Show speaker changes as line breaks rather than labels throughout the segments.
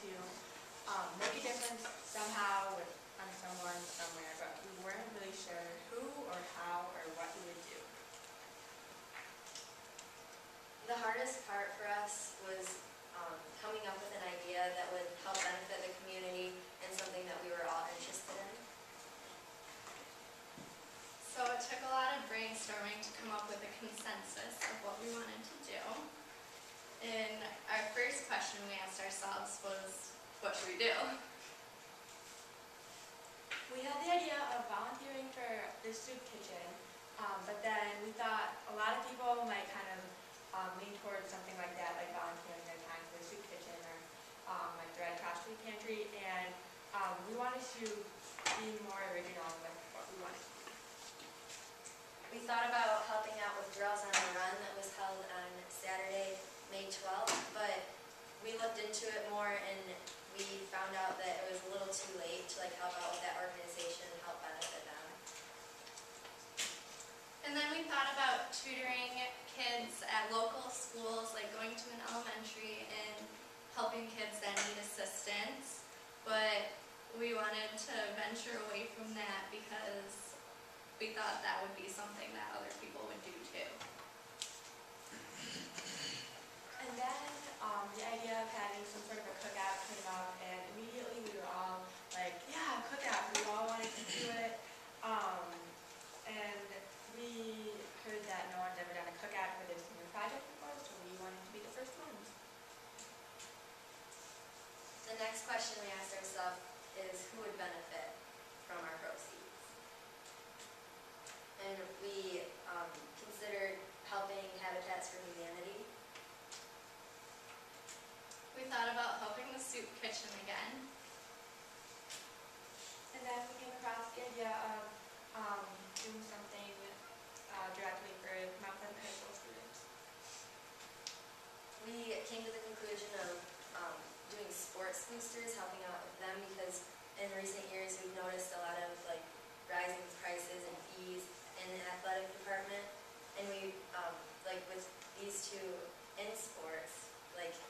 to make a difference somehow on someone somewhere, but we weren't really sure who or how or what we would do.
The hardest part for us was coming up with an idea that would help benefit the community and something that we were all interested in.
So it took a lot of brainstorming to come up with a consensus of what we wanted to do. And our first question we asked ourselves was, what should we do?
We had the idea of volunteering for the soup kitchen, but then we thought a lot of people might kind of lean towards something like that, like volunteering their time for the soup kitchen or like the Red Cross Food Pantry, and we wanted to be more original with what we wanted to do.
We thought about helping out with Girls on the Run that was held on Saturday, May 12th, but we looked into it more and we found out that it was a little too late to help out with that organization and help benefit them.
And then we thought about tutoring kids at local schools, like going to an elementary and helping kids that need assistance. But we wanted to venture away from that because we thought that would be something that other people would do too.
And then the idea of having some sort of a cookout came up, and immediately we were all like, yeah, cookout. We all wanted to do it. And we heard that no one's ever done a cookout for this new project before, so we wanted to be the first ones.
The next question we asked ourselves is who would benefit from our proceeds? And we considered helping Habitats for Humanity.
We thought about helping the soup kitchen again.
And then we came across the idea of doing something directly for Mount Pleasant High School students.
We came to the conclusion of doing sports boosters, helping out with them, because in recent years we've noticed a lot of rising prices and fees in the athletic department, and we with these two in sports,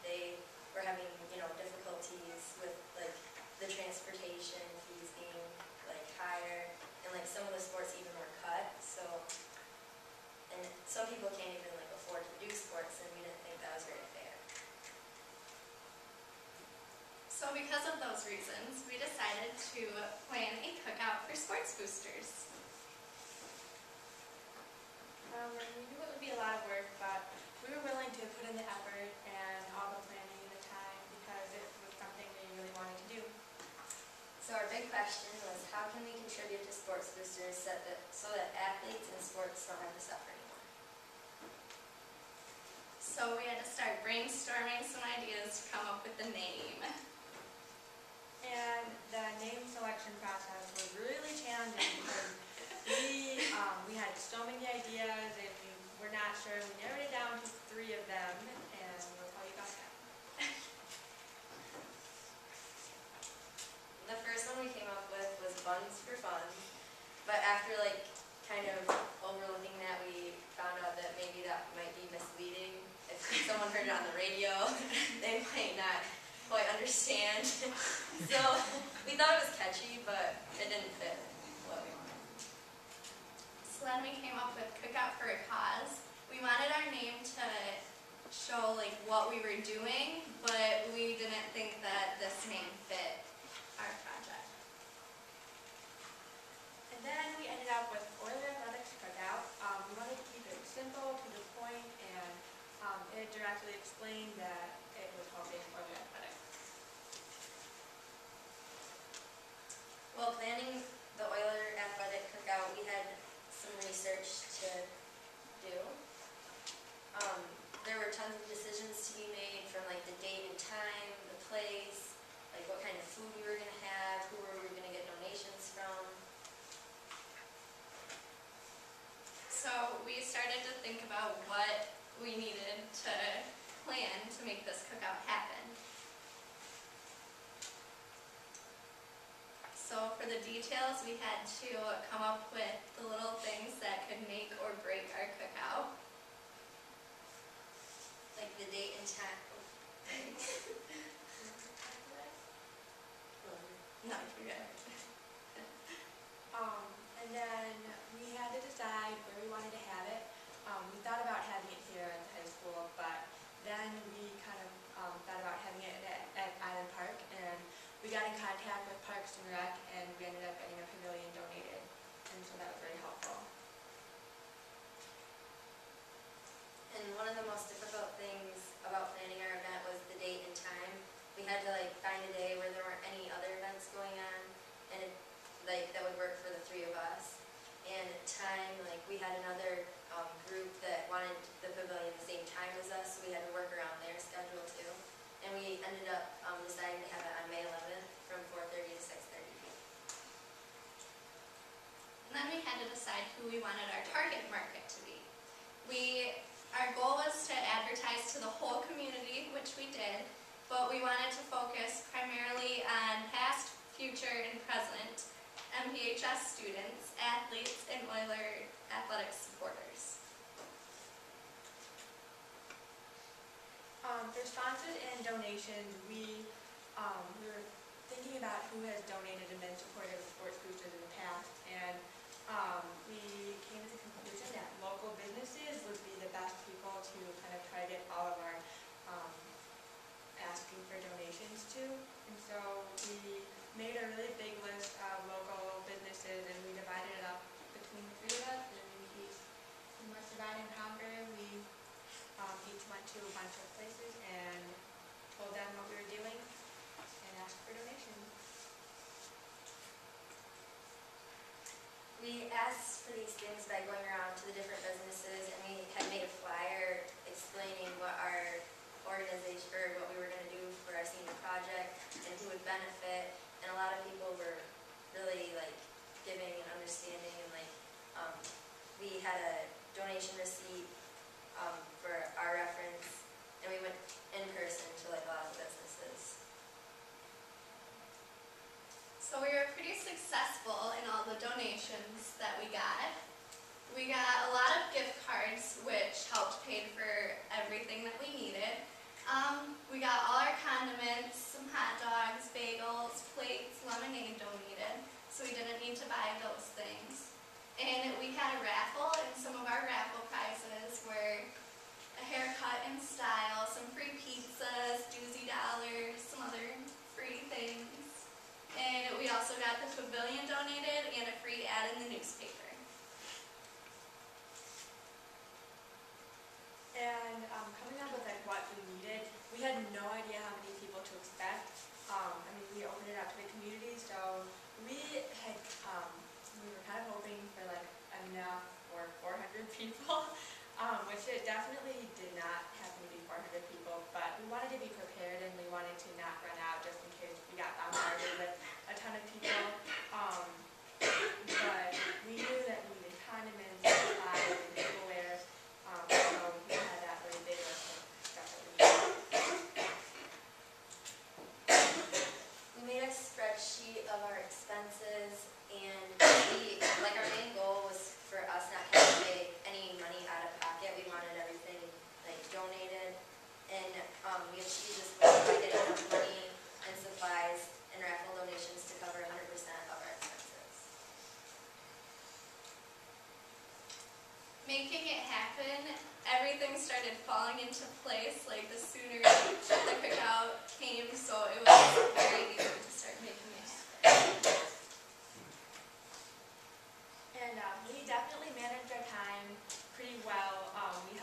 they were having difficulties with the transportation fees being higher, and some of the sports even were cut. So, and some people can't even afford to do sports, and we didn't think that was very fair.
So because of those reasons, we decided to plan a cookout for sports boosters.
We knew it would be a lot of work, but we were willing to put in the effort and all the planning and the time because it was something we really wanted to do.
So our big question was, how can we contribute to sports boosters so that athletes and sports don't have to suffer anymore?
So we had to start brainstorming some ideas to come up with the name.
And the name selection process was really challenging because we had so many ideas and we were not sure. We narrowed it down to 3 of them, and we'll tell you about that.
The first one we came up with was Buns for Fun, but after kind of overlooking that, we found out that maybe that might be misleading. If someone heard it on the radio, they might not quite understand. So we thought it was catchy, but it didn't fit what we wanted.
So then we came up with Cookout for a Cause. We wanted our name to show what we were doing, but we didn't think that this name fit our project.
And then we ended up with Oiler Athletics Cookout. We wanted to keep it simple, to the point, and it directly explained that it was helping Oiler Athletics.
While planning the Oiler Athletic Cookout, we had some research to do. There were tons of decisions to be made, from the date and time, the place, what kind of food we were going to have, who we were going to get donations from.
So we started to think about what we needed to plan to make this cookout happen. So for the details, we had to come up with the little things that could make or break our cookout.
The date and time.
No, you're good.
And then we had to decide where we wanted to have it. We thought about having it here at the high school, but then we kind of thought about having it at Island Park, and we got in contact with Parks and Rec, and we ended up getting a pavilion donated, and so that was very helpful.
And one of the most difficult things about planning our event was the date and time. We had to find a day where there weren't any other events going on, and that would work for the three of us. And time, we had another group that wanted the pavilion the same time as us, so we had to work around their schedule too. And we ended up deciding to have it on May 11th from 4:30 to 6:30.
And then we had to decide who we wanted our target market to be. Our goal was to advertise to the whole community, which we did, but we wanted to focus primarily on past, future, and present MPHS students, athletes, and Oiler athletic supporters.
For sponsors and donations, we were thinking about who has donated and been supportive of sports boosters in the past, and we came to the conclusion that local businesses would be the best people to kind of target all of our asking for donations to. And so we made a really big list of local businesses, and we divided it up between the three of us, and we must divide and conquer. We each went to a bunch of places and told them what we were doing and asked for donations.
We asked for these things by going around to the different businesses, and we had made a flyer explaining what our organization, or what we were going to do for our senior project and who would benefit. And a lot of people were really giving and understanding, and we had a donation receipt for our reference, and we went in person to a lot of the businesses.
So we were pretty successful in all the donations that we got. We got a lot of gift cards, which helped pay for everything that we needed. We got all our condiments, some hot dogs, bagels, plates, lemonade donated, so we didn't need to buy those things. And we had a raffle, and some of our raffle prizes were a haircut in style, some free pizzas, doozy dollars, some other free things. And we also got the pavilion donated and a free ad in the newspaper.
And coming up with what we needed, we had no idea how many people to expect. We opened it up to the community, so we were kind of hoping for enough for 400 people, which it definitely did not happen to be 400 people, but we wanted to be prepared, and we wanted to not run out just in case we got bombarded with a ton of people. But we knew that we needed condiments, supplies, and tableware, so we had that really big list of stuff that we needed.
We made a spreadsheet of our expenses, and our main goal was for us not to pay any money out of pocket. We wanted everything donated, and we achieved this goal by getting enough money and supplies and raffle donations to cover 100% of our expenses.
Making it happen, everything started falling into place. The sooner the cookout came, so it was very easy to start making it happen.
And we definitely managed our time pretty well. We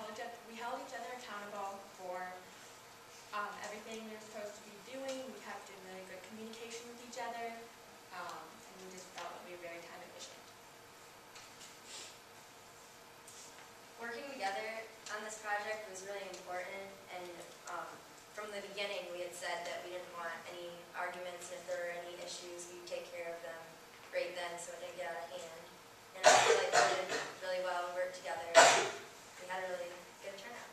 held each other accountable for everything we were supposed to be doing. We kept in really good communication with each other, and we just felt that we were very time efficient.
Working together on this project was really important, and from the beginning we had said that we didn't want any arguments, and if there were any issues, we'd take care of them right then so it didn't get out of hand. And I feel like we did really well, worked together. We had a really good turnout.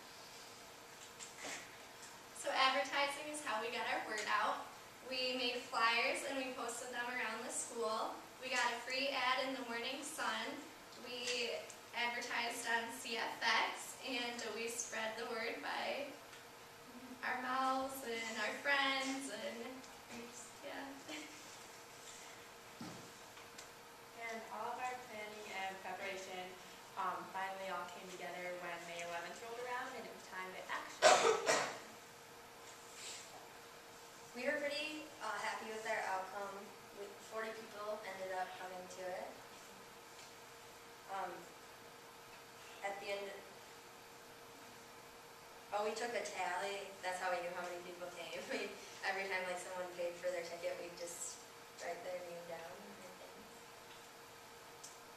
So advertising is how we got our word out. We made flyers and we posted them around the school. We got a free ad in the Morning Sun. We advertised on CFX, and we spread the word by our mouths and our friends, and yeah.
Oh, we took a tally. That's how we knew how many people came. Every time like someone paid for their ticket, we'd just write their name down and everything.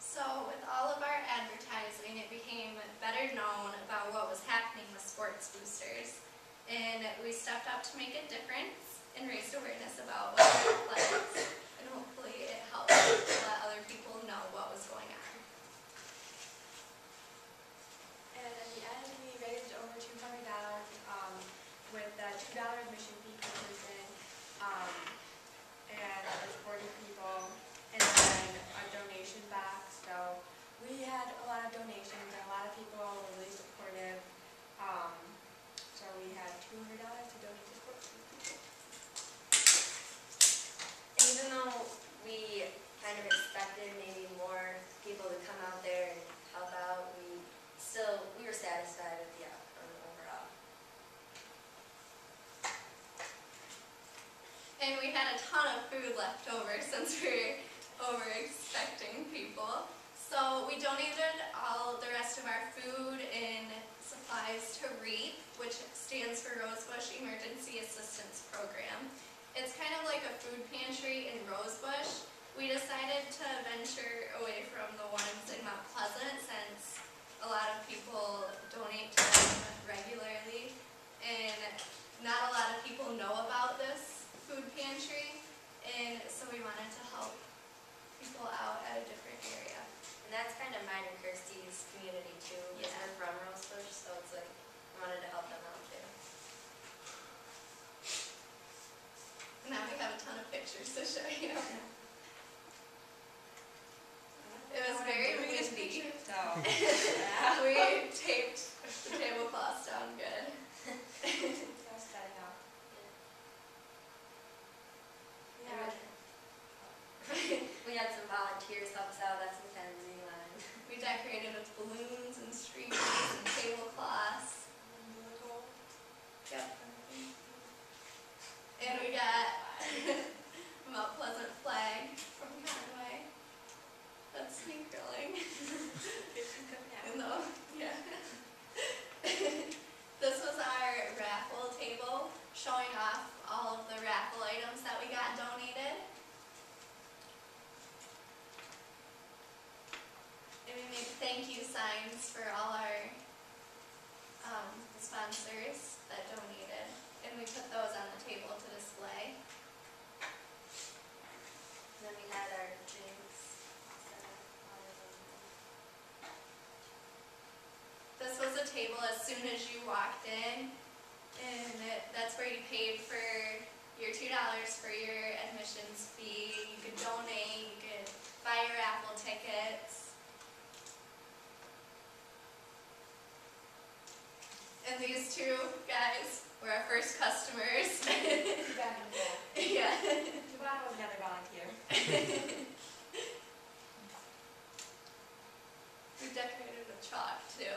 So with all of our advertising, it became better known about what was happening with sports boosters. And we stepped up to make a difference and raised awareness about what athletics, and hopefully it helped to let other people know what was going on.
And at the end, we raised over $200 with the $2 admission fee per person, and there was 40 people, and then a donation box. So we had a lot of donations, and a lot of people were really supportive. So we had $200 to donate to sports people.
And even though we kind of expected maybe more people to come out there and help out, we were satisfied with the outcome overall.
And we had a ton of food left over since we were over expecting people. So we donated all the rest of our food and supplies to REAP, which stands for Rosebush Emergency Assistance Program. It's kind of like a food pantry in Rosebush. We decided to venture away from the ones in Mount Pleasant since a lot of people donate to them regularly, and not a lot of people know about this food pantry, and so we wanted to help people out at a different area.
And that's kind of mine and Kirsty's community too, because
Yeah.
we're from Rosebush, so it's like we wanted to help them out too.
Now we have a ton of pictures to show you. It was very windy.
So
We taped the tablecloths down good.
just setting up.
Yeah. We had some volunteers help us out. That's Mackenzie line.
We decorated with balloons and streamers and tablecloths. Yep. And we got a Mount Pleasant flag from Conway. That's sneak grilling. Yeah. This was our raffle table showing off all of the raffle items that we got donated. And we made thank you signs for all our sponsors that donated. And we put those on the table to display.
And then we had our drinks set up.
This was a table as soon as you walked in, and that's where you paid for your $2 for your admissions fee. You could donate, you could buy your raffle tickets. And these two guys were our first customers. Yeah.
Tubano was another volunteer.
We decorated with chalk too.
Yeah.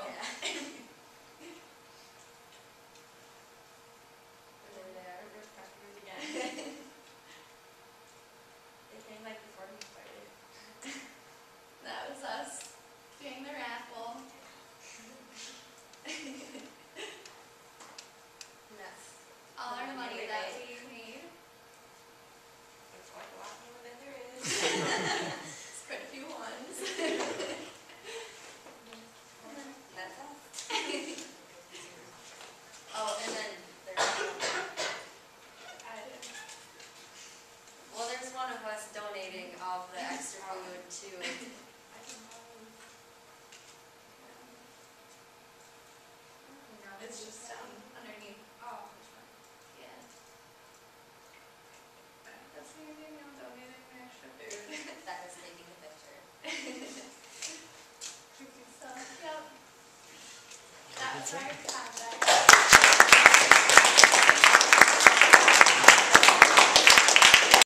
And then there.
Our first customers again. They came like before we started.
That was us doing the raffle.
And that's
All our money that we made.
Looks like a lot more than there is.
It's quite a few ones.
that's us. Oh, and then there's there's one of us donating all of the extra food to.
It's just underneath.
Oh,
Yeah. That's amazing. I'm donating my extra food.
That was taking the picture.
So, yep. That was our contact.